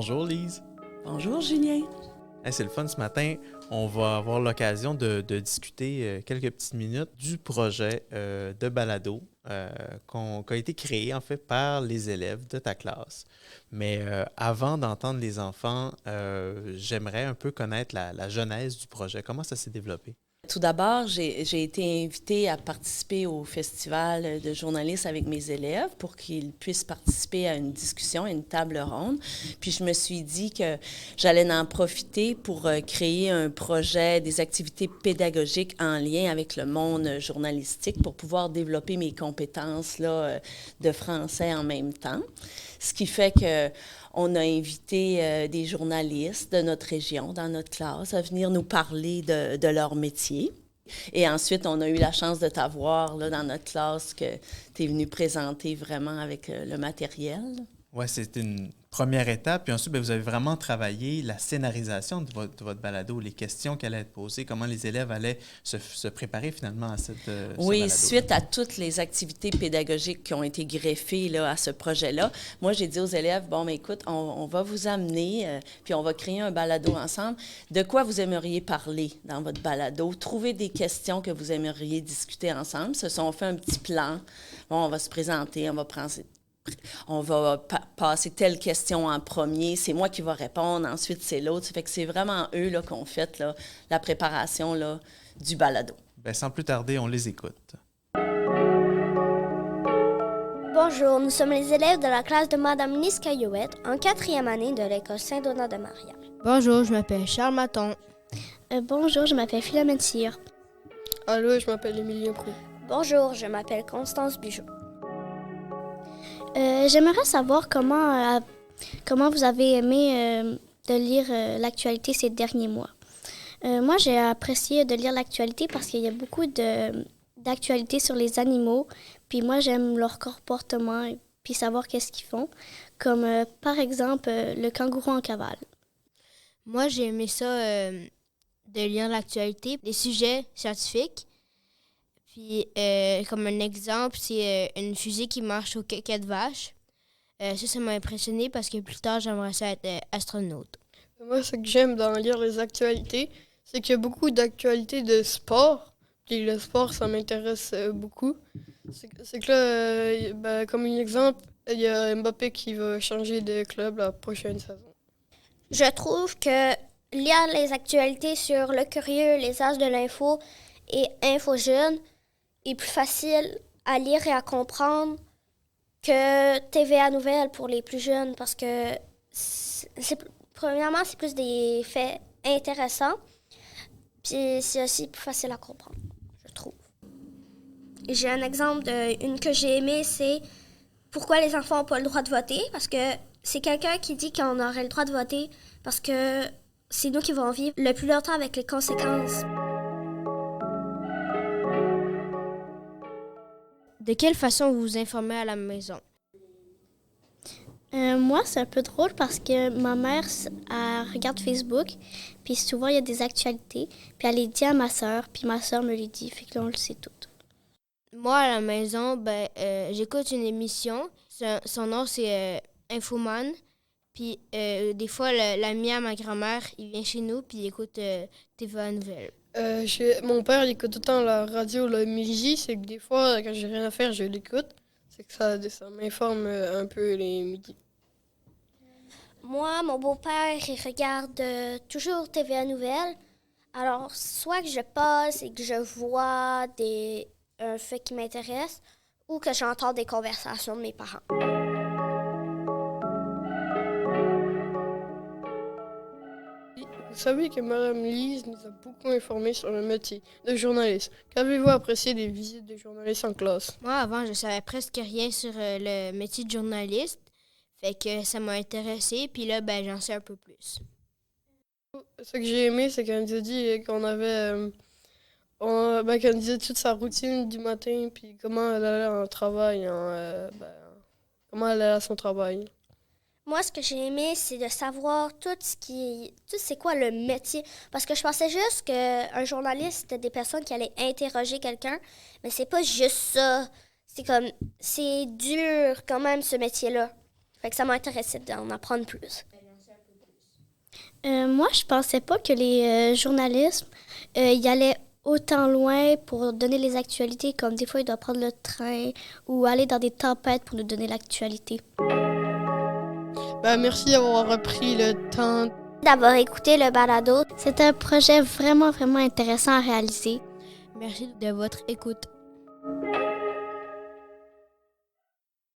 Bonjour Lise. Bonjour Julien. Hey, c'est le fun ce matin. On va avoir l'occasion de discuter quelques petites minutes du projet de balado qui a été créé en fait par les élèves de ta classe. Mais avant d'entendre les enfants, j'aimerais un peu connaître la genèse du projet. Comment ça s'est développé? Tout d'abord, j'ai été invitée à participer au festival de journalistes avec mes élèves pour qu'ils puissent participer à une discussion, à une table ronde. Puis je me suis dit que j'allais en profiter pour créer un projet, des activités pédagogiques en lien avec le monde journalistique pour pouvoir développer mes compétences là, de français en même temps. Ce qui fait que on a invité des journalistes de notre région, dans notre classe, à venir nous parler de leur métier. Et ensuite, on a eu la chance de t'avoir là, dans notre classe, que tu es venu présenter vraiment avec le matériel. Oui, c'est une première étape. Puis ensuite, bien, vous avez vraiment travaillé la scénarisation de votre balado, les questions qui allaient être posées, comment les élèves allaient se préparer finalement à ce Oui, balado. Suite à toutes les activités pédagogiques qui ont été greffées là, à ce projet-là, moi, j'ai dit aux élèves, bon, mais écoute, on va vous amener, puis on va créer un balado ensemble. De quoi vous aimeriez parler dans votre balado? Trouvez des questions que vous aimeriez discuter ensemble. Ils se sont fait un petit plan. Bon, on va se présenter, on va passer telle question en premier, c'est moi qui vais répondre, ensuite c'est l'autre. Ça fait que c'est vraiment eux là, qui ont fait là, la préparation là, du balado. Bien, sans plus tarder, on les écoute. Bonjour, nous sommes les élèves de la classe de Madame Lise Caillouette en 4e année de l'école Saint-Donat-de-Maria. Bonjour, je m'appelle Charles Maton. Bonjour, je m'appelle Philomène Cyr. Allô, je m'appelle Émilie Prou. Bonjour, je m'appelle Constance Bugeaud. J'aimerais savoir comment vous avez aimé de lire l'actualité ces derniers mois. Moi, j'ai apprécié de lire l'actualité parce qu'il y a beaucoup d'actualités sur les animaux. Puis moi, j'aime leur comportement et puis savoir qu'est-ce qu'ils font. Comme par exemple, le kangourou en cavale. Moi, j'ai aimé ça de lire l'actualité, des sujets scientifiques. Puis, comme un exemple, c'est une fusée qui marche au caca de vache. Ça m'a impressionné parce que plus tard, j'aimerais ça être astronaute. Moi, ce que j'aime dans lire les actualités, c'est qu'il y a beaucoup d'actualités de sport. Puis le sport, ça m'intéresse beaucoup. C'est que là, comme un exemple, il y a Mbappé qui va changer de club la prochaine saison. Je trouve que lire les actualités sur Le Curieux, Les As de l'Info et Info Jeune est plus facile à lire et à comprendre que TVA Nouvelles pour les plus jeunes parce que premièrement, c'est plus des faits intéressants, puis c'est aussi plus facile à comprendre, je trouve. Et j'ai un exemple d'une que j'ai aimée, c'est pourquoi les enfants n'ont pas le droit de voter, parce que c'est quelqu'un qui dit qu'on aurait le droit de voter parce que c'est nous qui vont vivre le plus longtemps avec les conséquences. De quelle façon vous vous informez à la maison? Moi, c'est un peu drôle parce que ma mère, elle regarde Facebook, puis souvent, il y a des actualités, puis elle les dit à ma sœur, puis ma sœur me les dit, fait que là, on le sait tout. Moi, à la maison, j'écoute une émission. Son nom, c'est Infoman. Puis, des fois, l'ami à ma grand-mère, il vient chez nous, puis il écoute TVA Nouvelles. Mon père, il écoute tout le temps la radio le midi. C'est que des fois, quand j'ai rien à faire, je l'écoute. C'est que ça m'informe un peu les midis. Moi, mon beau-père, il regarde toujours TVA Nouvelles. Alors, soit que je passe et que je vois un fait qui m'intéresse, ou que j'entends des conversations de mes parents. Vous savez que Mme Lise nous a beaucoup informés sur le métier de journaliste. Qu'avez-vous apprécié des visites de journalistes en classe? Moi, avant, je savais presque rien sur le métier de journaliste. Fait que ça m'a intéressé, puis là, j'en sais un peu plus. Ce que j'ai aimé, c'est qu'elle nous a dit qu'on avait... qu'elle nous disait toute sa routine du matin, puis comment elle allait en travail, comment elle allait à son travail. Moi, ce que j'ai aimé, c'est de savoir tout c'est quoi le métier. Parce que je pensais juste qu'un journaliste, c'était des personnes qui allaient interroger quelqu'un, mais c'est pas juste ça. C'est dur quand même, ce métier-là. Fait que ça m'intéressait d'en apprendre plus. Moi, je pensais pas que les journalistes y allaient autant loin pour donner les actualités, comme des fois, ils doivent prendre le train ou aller dans des tempêtes pour nous donner l'actualité. Merci d'avoir pris le temps. D'avoir écouté le balado. C'est un projet vraiment, vraiment intéressant à réaliser. Merci de votre écoute.